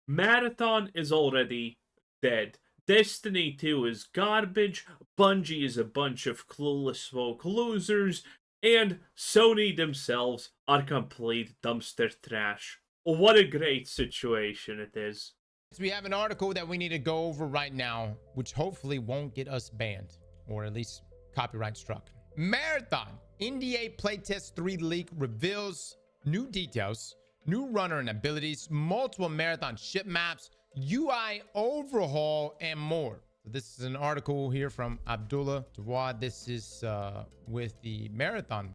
Marathon is already dead. Destiny 2 is garbage. Bungie is a bunch of clueless folk losers. And Sony themselves are complete dumpster trash. What a great situation it is. We have an article that we need to go over right now, which hopefully won't get us banned, or at least copyright struck. Marathon NDA Playtest 3 leak reveals new details, new runner and abilities, multiple Marathon ship maps, UI overhaul, and more. So this is an article here from Abdullah Dawad. This is with the Marathon.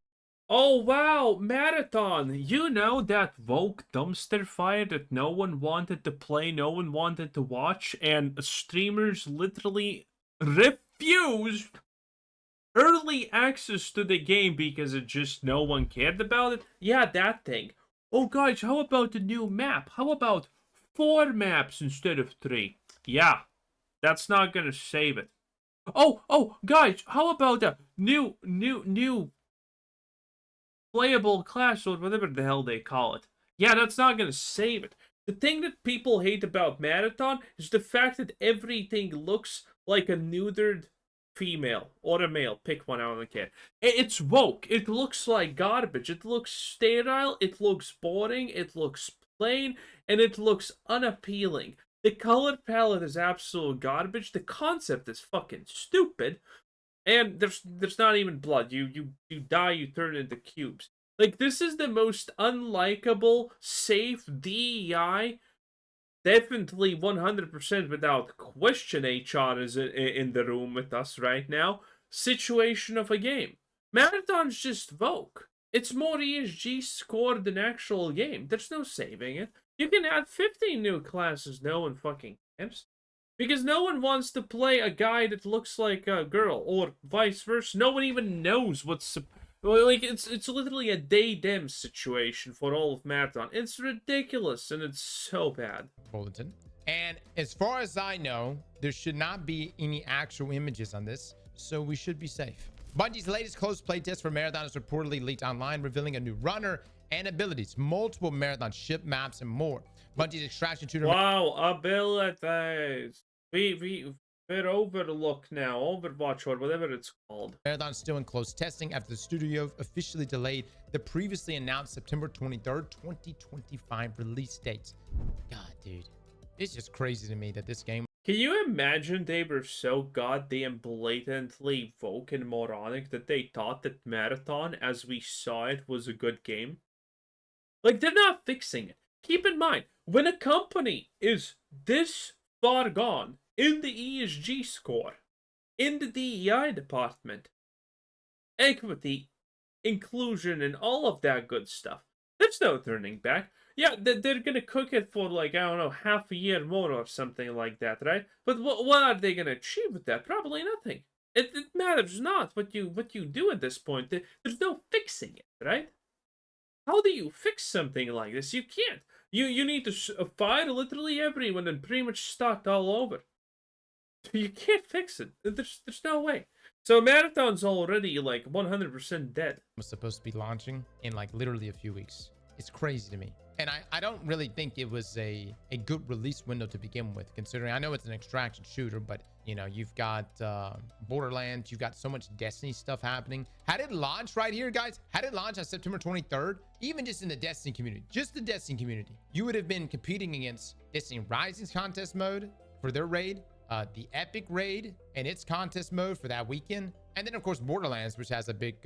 Oh wow, Marathon! You know that woke dumpster fire that no one wanted to play, no one wanted to watch, and streamers literally refused early access to the game because it just no one cared about it? Yeah, that thing. Oh guys, how about the new map? How about 4 maps instead of 3? Yeah, that's not gonna save it. Oh, guys, how about a new playable class or whatever the hell they call it? Yeah, that's not gonna save it. The thing that people hate about Marathon is the fact that everything looks like a neutered female or a male. Pick one, I don't care. It's woke. It looks like garbage. It looks sterile. It looks boring. It looks plain. And it looks unappealing. The color palette is absolute garbage. The concept is fucking stupid. And there's not even blood. You die, you turn into cubes. Like, this is the most unlikable, safe DEI. Definitely 100% without question HR is in the room with us right now. Situation of a game. Marathon's just Vogue. It's more ESG scored than actual game. There's no saving it. You can add 15 new classes, no one fucking cares. Because no one wants to play a guy that looks like a girl, or vice versa. No one even knows what's... Like, it's literally a day-dem situation for all of Marathon. It's ridiculous, and it's so bad. Bulletin. And as far as I know, there should not be any actual images on this, so we should be safe. Bungie's latest closed playtest for Marathon is reportedly leaked online, revealing a new runner and abilities, multiple Marathon ship maps, and more. Bungie's extraction tutor... Wow, abilities! We're overlooked now, Overwatch or whatever it's called. Marathon is still in closed testing after the studio officially delayed the previously announced September 23rd, 2025 release date. God, dude. It's just crazy to me that this game... Can you imagine they were so goddamn blatantly woke and moronic that they thought that Marathon, as we saw it, was a good game? Like, they're not fixing it. Keep in mind, when a company is this far gone in the ESG score, in the DEI department, equity, inclusion, and all of that good stuff, there's no turning back. Yeah, they're gonna cook it for, like, I don't know, half a year more or something like that, right? But what are they gonna achieve with that? Probably nothing. It matters not what you do at this point. There's no fixing it, right? How do you fix something like this? You can't. You need to fire literally everyone and pretty much start all over. You can't fix it. There's no way. So Marathon's already like 100% dead. Was supposed to be launching in like literally a few weeks. It's crazy to me. And I don't really think it was a good release window to begin with, considering I know it's an extraction shooter, but you know, you've got Borderlands, you've got so much Destiny stuff happening. Had it launched right here, guys, had it launched on September 23rd, even just in the Destiny community, just the Destiny community, you would have been competing against Destiny Rising's contest mode for their raid, the Epic raid and its contest mode for that weekend, and then of course Borderlands, which has a big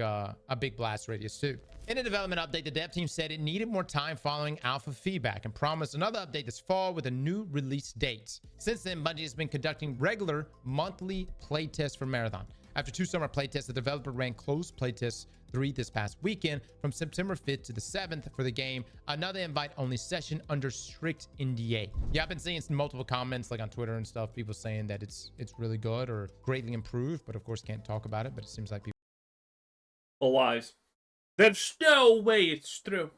blast radius too. In a development update, the dev team said it needed more time following alpha feedback and promised another update this fall with a new release date. Since then, Bungie has been conducting regular monthly playtests for Marathon. After 2 summer playtests, the developer ran closed playtests 3 this past weekend from September 5th to the 7th for the game, another invite-only session under strict NDA. Yeah, I've been seeing some multiple comments like on Twitter and stuff, people saying that it's really good or greatly improved, but of course can't talk about it, but it seems like people... Lies. There's no way it's true.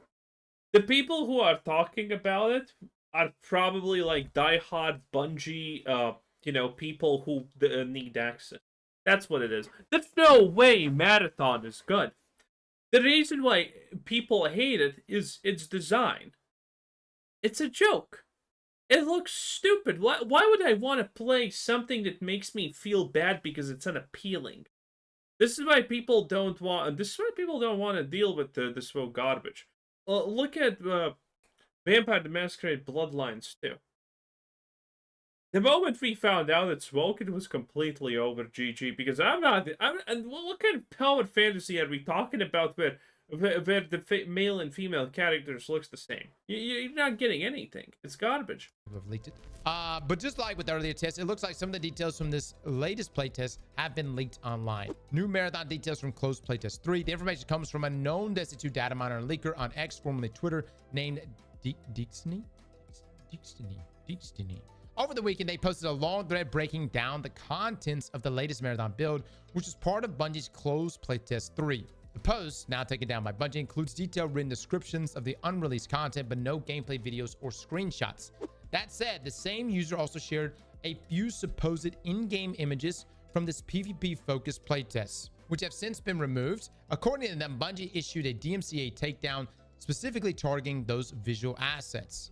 The people who are talking about it are probably like diehard Bungie, people who need access. That's what it is. There's no way Marathon is good. The reason why people hate it is its design. It's a joke. It looks stupid. Why would I want to play something that makes me feel bad because it's unappealing? This is why people don't want. This is why people don't want to deal with this whole garbage. Look at Vampire the Masquerade Bloodlines too. The moment we found out that Smoke, it was completely over GG because I'm not. And what kind of power fantasy are we talking about where the male and female characters looks the same? You're not getting anything. It's garbage. Have leaked it. But just like with earlier tests, it looks like some of the details from this latest playtest have been leaked online. New marathon details from closed playtest 3. The information comes from a known Destiny 2 data miner and leaker on X, formerly Twitter, named Dixony. Over the weekend, they posted a long thread breaking down the contents of the latest marathon build, which is part of Bungie's closed playtest 3. The post, now taken down by Bungie, includes detailed written descriptions of the unreleased content, but no gameplay videos or screenshots. That said, the same user also shared a few supposed in-game images from this PvP-focused playtest, which have since been removed. According to them, Bungie issued a DMCA takedown specifically targeting those visual assets.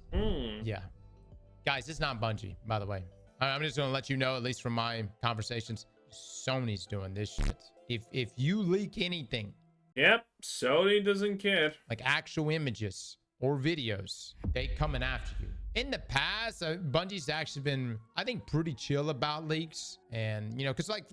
Yeah. Guys, it's not Bungie, by the way. I'm just going to let you know, at least from my conversations, Sony's doing this shit. If you leak anything, yep, Sony doesn't care. Like actual images or videos, they coming after you. In the past, Bungie's actually been, I think, pretty chill about leaks. And, you know, because like,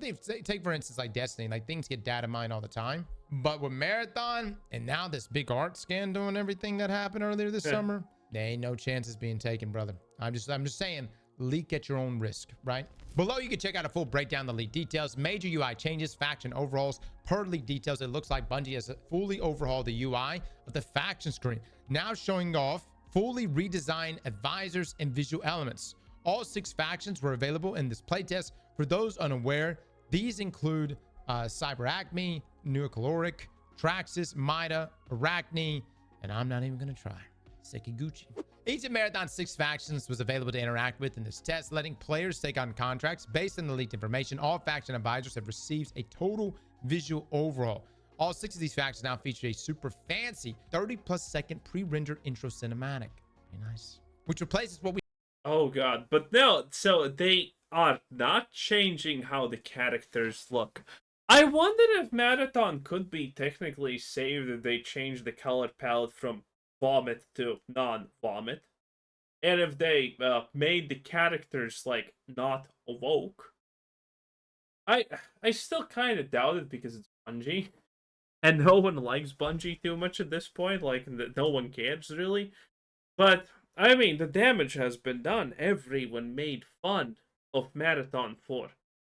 take for instance, like Destiny, like things get data mined all the time. But with Marathon and now this big art scandal and everything that happened earlier this summer, there ain't no chances being taken, brother. I'm just saying, leak at your own risk, right? Below, you can check out a full breakdown of the leak details, major UI changes, faction overhauls. Per leak details, it looks like Bungie has fully overhauled the UI of the faction screen, now showing off fully redesigned advisors and visual elements. All 6 factions were available in this playtest. For those unaware, these include Cyber Acme, Neocaloric, Traxxas, Mida, Arachne, and I'm not even gonna try Sekiguchi. Each of Marathon's 6 factions was available to interact with in this test, letting players take on contracts. Based on the leaked information, all faction advisors have received a total visual overhaul. All 6 of these factions now feature a super fancy 30+ second pre-rendered intro cinematic. Very nice. Which replaces what we... Oh god, but no, so they are not changing how the characters look. I wonder if Marathon could be technically saved if they change the color palette from vomit to non-vomit, and if they made the characters like not woke. I still kind of doubt it because it's Bungie, and no one likes Bungie too much at this point. Like no one cares really. But I mean, the damage has been done. Everyone made fun of Marathon for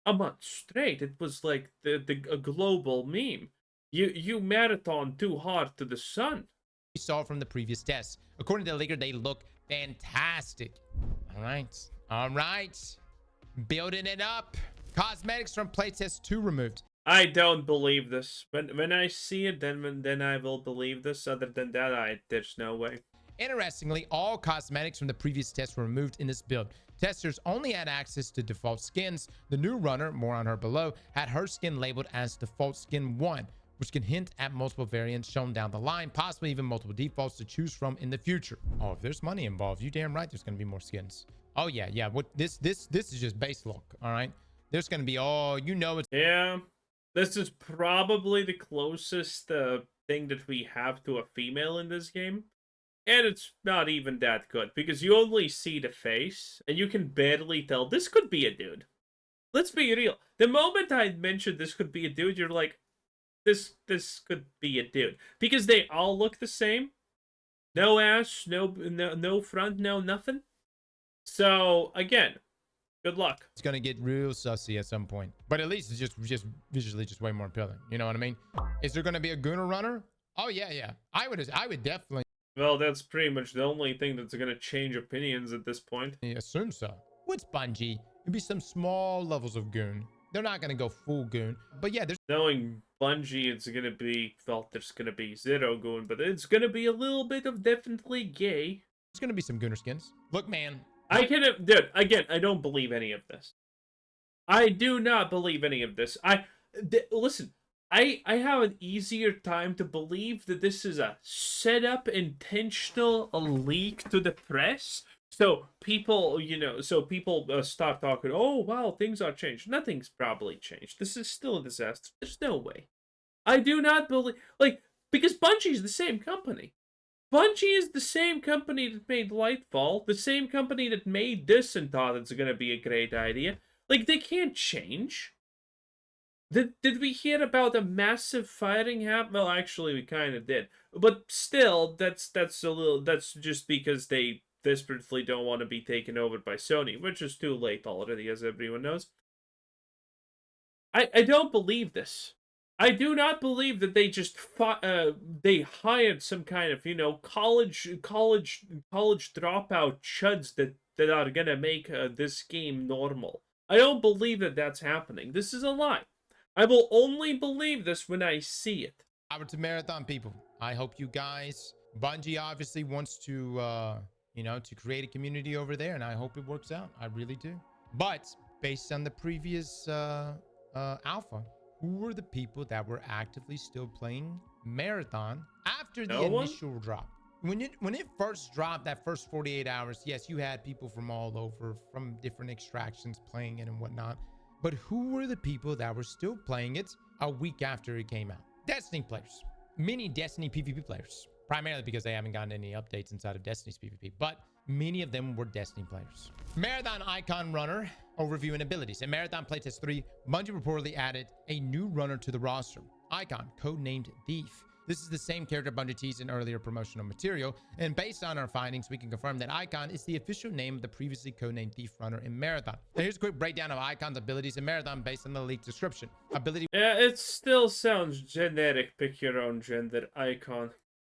a month straight. It was like a global meme. You marathon too hard to the sun. saw from the previous tests. According to the leaker, they look fantastic. All right. Building it up. Cosmetics from playtest 2 removed. I don't believe this. When I see it, then I will believe this. Other than that, there's no way. Interestingly, all cosmetics from the previous test were removed in this build. Testers only had access to default skins. The new runner, more on her below, had her skin labeled as default skin 1, which can hint at multiple variants shown down the line, possibly even multiple defaults to choose from in the future. Oh, if there's money involved, you damn right there's going to be more skins. Oh yeah. What this is just base look, all right? There's going to be it's... Yeah, this is probably the closest thing that we have to a female in this game. And it's not even that good, because you only see the face, and you can barely tell this could be a dude. Let's be real. The moment I mentioned this could be a dude, you're like, this could be a dude. Because they all look the same. No ass, no front, no nothing. So, again, good luck. It's going to get real sussy at some point. But at least it's just visually just way more appealing. You know what I mean? Is there going to be a Gunnar runner? Oh, yeah. I would definitely... Well, that's pretty much the only thing that's going to change opinions at this point. I assume so. What's Bungie? It'd be some small levels of goon. They're not going to go full goon. But yeah, there's... Knowing Bungie, it's going to be... Well, there's going to be zero goon, but it's going to be a little bit of definitely gay. There's going to be some Gunnar skins. Look, man. Dude, again, I don't believe any of this. I do not believe any of this. Listen... I have an easier time to believe that this is a set up intentional leak to the press So people, start talking, oh, wow, things are changed. Nothing's probably changed. This is still a disaster. There's no way. I do not believe, like, because Bungie is the same company. Bungie is the same company that made Lightfall, the same company that made this and thought it's going to be a great idea. Like, they can't change. Did we hear about a massive fighting happen? Well, actually, we kind of did. But still, that's just because they desperately don't want to be taken over by Sony, which is too late already, as everyone knows. I don't believe this. I do not believe that they just they hired some kind of college dropout chuds that are gonna make this game normal. I don't believe that that's happening. This is a lie. I will only believe this when I see it. Over to Marathon people. I hope you guys. Bungie obviously wants to to create a community over there, and I hope it works out. I really do. But based on the previous alpha, who were the people that were actively still playing Marathon after the initial drop? When it first dropped, that first 48 hours, yes, you had people from all over, from different extractions playing it and whatnot. But who were the people that were still playing it a week after it came out? Destiny players. Many Destiny PvP players. Primarily because they haven't gotten any updates inside of Destiny's PvP. But many of them were Destiny players. Marathon Icon Runner overview and abilities. In Marathon Playtest 3, Bungie reportedly added a new runner to the roster. Icon, codenamed Thief. This is the same character Bungie teased in earlier promotional material, and based on our findings, we can confirm that Icon is the official name of the previously codenamed Thief runner in Marathon. Now here's a quick breakdown of Icon's abilities in Marathon based on the leaked description. Ability... Yeah, it still sounds generic, pick your own gender, Icon.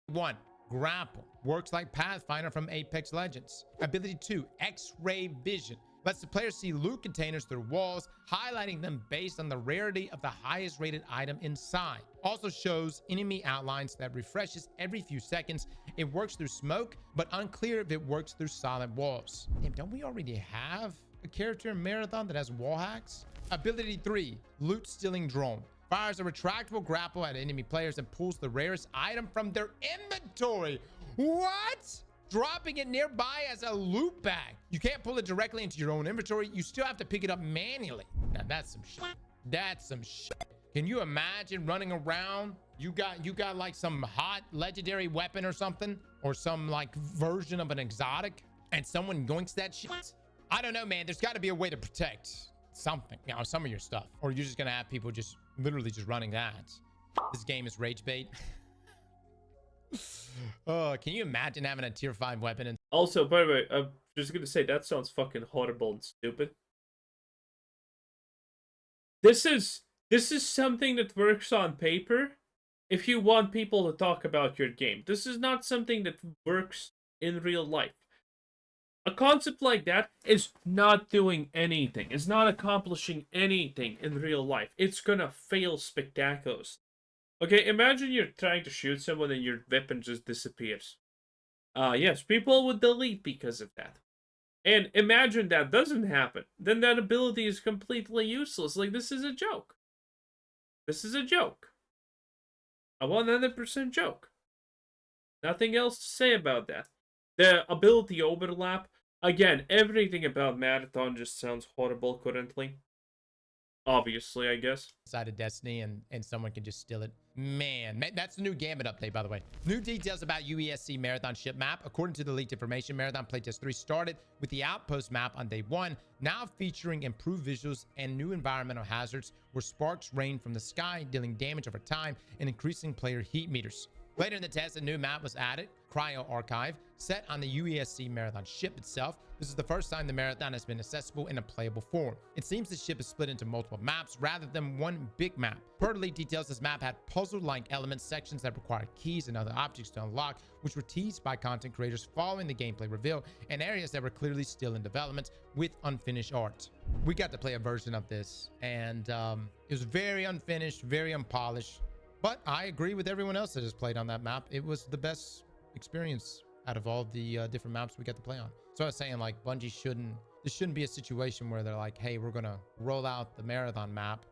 1. Grapple. Works like Pathfinder from Apex Legends. Ability 2. X-ray vision. Lets the player see loot containers through walls, highlighting them based on the rarity of the highest rated item inside. Also shows enemy outlines that refreshes every few seconds. It works through smoke, but unclear if it works through solid walls. Damn, don't we already have a character in Marathon that has wall hacks? Ability 3. Loot stealing drone. Fires a retractable grapple at enemy players and pulls the rarest item from their inventory. What? Dropping it nearby as a loot bag. You can't pull it directly into your own inventory. You still have to pick it up manually. Now that's some shit. That's some shit. Can you imagine running around? You got like some hot legendary weapon or something, or some like version of an exotic, and someone yoinks that shit? I don't know, man. There's got to be a way to protect something, some of your stuff, or you're just gonna have people just literally just running that. This game is rage bait. Oh, can you imagine having a tier 5 weapon? And also, by the way, I'm just gonna say that sounds fucking horrible and stupid. This is something that works on paper if you want people to talk about your game. This is not something that works in real life. A concept like that is not doing anything. It's not accomplishing anything in real life. It's gonna fail spectacularly. Okay, imagine you're trying to shoot someone and your weapon just disappears. Yes, people would delete because of that. And imagine that doesn't happen. Then that ability is completely useless. Like, this is a joke. This is a joke. A 100% joke. Nothing else to say about that. The ability overlap. Again, everything about Marathon just sounds horrible currently. Obviously, I guess. Side of Destiny and someone can just steal it. Man, that's the new Gambit update, by the way. New details about UESC Marathon ship map. According to the leaked information, Marathon Playtest 3 started with the Outpost map on day 1, now featuring improved visuals and new environmental hazards where sparks rain from the sky, dealing damage over time and increasing player heat meters. Later in the test, a new map was added, Cryo Archive, set on the UESC Marathon ship itself. This is the first time the Marathon has been accessible in a playable form. It seems the ship is split into multiple maps rather than one big map. Per leak details, this map had puzzle-like elements, sections that required keys and other objects to unlock, which were teased by content creators following the gameplay reveal, and areas that were clearly still in development with unfinished art. We got to play a version of this, and it was very unfinished, very unpolished. But I agree with everyone else that has played on that map. It was the best experience out of all the different maps we got to play on. So I was saying, like, Bungie this shouldn't be a situation where they're like, hey, we're going to roll out the Marathon map,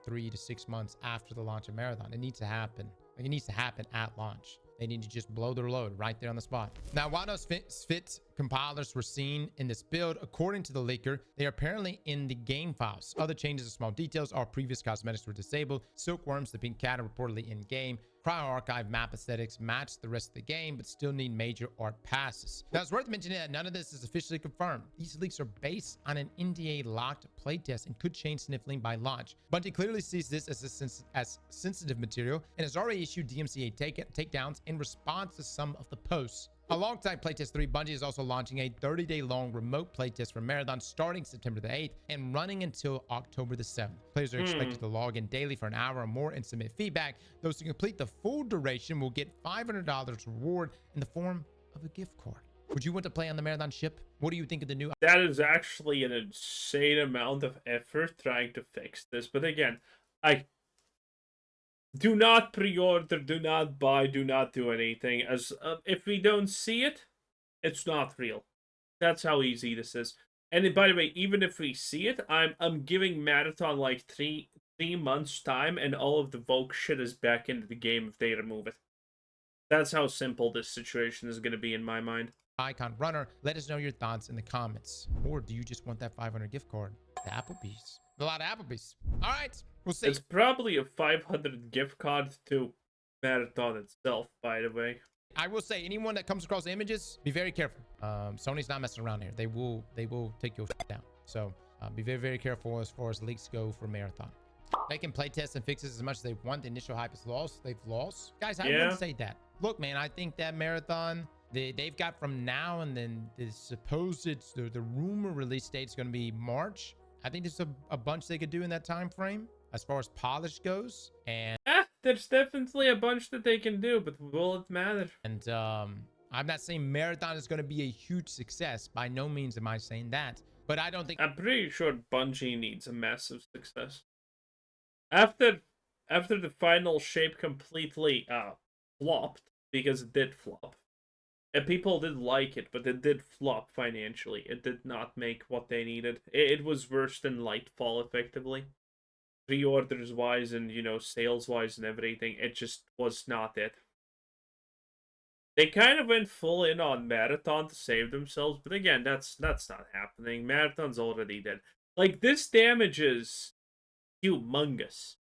3 to 6 months after the launch of Marathon. It needs to happen. Like, it needs to happen at launch. They need to just blow their load right there on the spot. Now, while those fit compilers were seen in this build, according to the leaker, they are apparently in the game files. Other changes and small details are previous cosmetics were disabled. Silkworms, the pink cat, are reportedly in game. Cryo archive map aesthetics match the rest of the game, but still need major art passes. Now, it's worth mentioning that none of this is officially confirmed. These leaks are based on an NDA locked playtest and could change significantly by launch. Bungie clearly sees this as sensitive material and has already issued DMCA takedowns in response to some of the posts. Alongside Playtest 3, Bungie is also launching a 30-day long remote playtest for Marathon starting September the 8th and running until October the 7th. Players are expected to log in daily for an hour or more and submit feedback. Those who complete the full duration will get $500 reward in the form of a gift card. Would you want to play on the Marathon ship? What do you think of the new... That is actually an insane amount of effort trying to fix this. But again, do not pre-order, do not buy, do not do anything. As if we don't see it, it's not real. That's how easy this is. And by the way, even if we see it, I'm giving Marathon like three months time, and all of the Vogue shit is back into the game if they remove it. That's how simple this situation is going to be in my mind. Icon runner, let us know your thoughts in the comments. Or do you just want that 500 gift card to Applebee's? A lot of Applebee's. All right, we'll see. It's probably a 500 gift card to Marathon itself, by the way. I will say, anyone that comes across images, be very careful. Sony's not messing around here. They will take your down. So be very, very careful as far as leaks go for Marathon. They can play tests and fixes as much as they want. The initial hype is lost. They've lost. Guys, I wouldn't say that. Look, man, I think that Marathon, they've got from now and then the supposed, the rumor release date is going to be March. I think there's a bunch they could do in that time frame as far as polish goes. And there's definitely a bunch that they can do, but will it matter? And I'm not saying Marathon is going to be a huge success. By no means am I saying that. But I don't think... I'm pretty sure Bungie needs a massive success. After the final shape completely flopped, because it did flop. And people did like it, but it did flop financially. It did not make what they needed. It was worse than Lightfall, effectively. Pre-orders wise and, sales wise and everything. It just was not it. They kind of went full in on Marathon to save themselves, but again, that's not happening. Marathon's already dead. Like, this damage is humongous.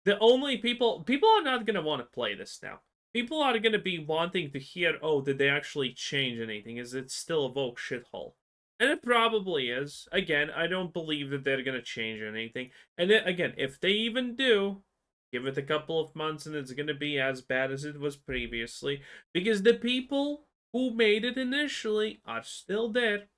The only people are not going to want to play this now. People are going to be wanting to hear, oh, did they actually change anything? Is it still a Vogue shithole? And it probably is. Again, I don't believe that they're going to change anything. And then, again, if they even do, give it a couple of months and it's going to be as bad as it was previously. Because the people who made it initially are still there.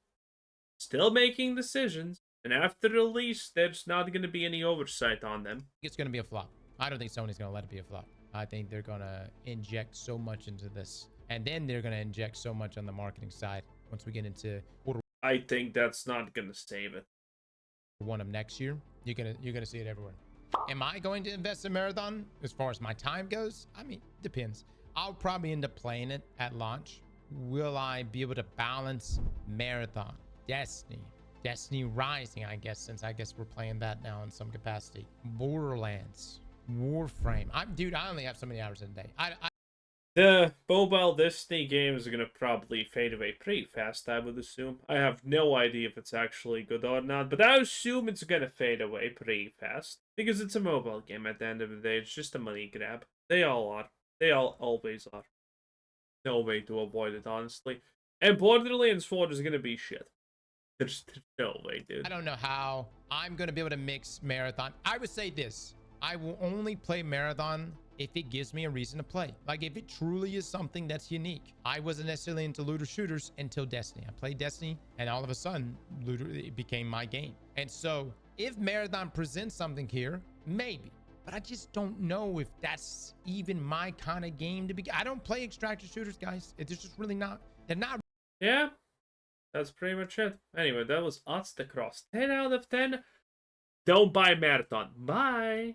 Still making decisions. And after release, there's not going to be any oversight on them. It's going to be a flop. I don't think Sony's going to let it be a flop. I think they're going to inject so much into this. And then they're going to inject so much on the marketing side once we get into quarter I think that's not going to save it. one of next year. You're going to see it everywhere. Am I going to invest in Marathon as far as my time goes? I mean, depends. I'll probably end up playing it at launch. Will I be able to balance Marathon, Destiny Rising, I guess, since I guess we're playing that now in some capacity. Borderlands, Warframe. Dude, I only have so many hours in a day. The mobile Destiny games are going to probably fade away pretty fast, I would assume. I have no idea if it's actually good or not, but I assume it's going to fade away pretty fast. Because it's a mobile game at the end of the day. It's just a money grab. They all are. They all always are. No way to avoid it, honestly. And Borderlands 4 is going to be shit. There's no way, dude. I don't know how I'm going to be able to mix Marathon. I would say this. I will only play Marathon if it gives me a reason to play. Like, if it truly is something that's unique. I wasn't necessarily into looter shooters until Destiny. I played Destiny, and all of a sudden, looter, it became my game. And so, if Marathon presents something here, maybe. But I just don't know if that's even my kind of game to be. I don't play extractor shooters, guys. It's just really not. They're not. Yeah. That's pretty much it. Anyway, that was Odds to Cross. 10 out of 10. Don't buy Marathon. Bye.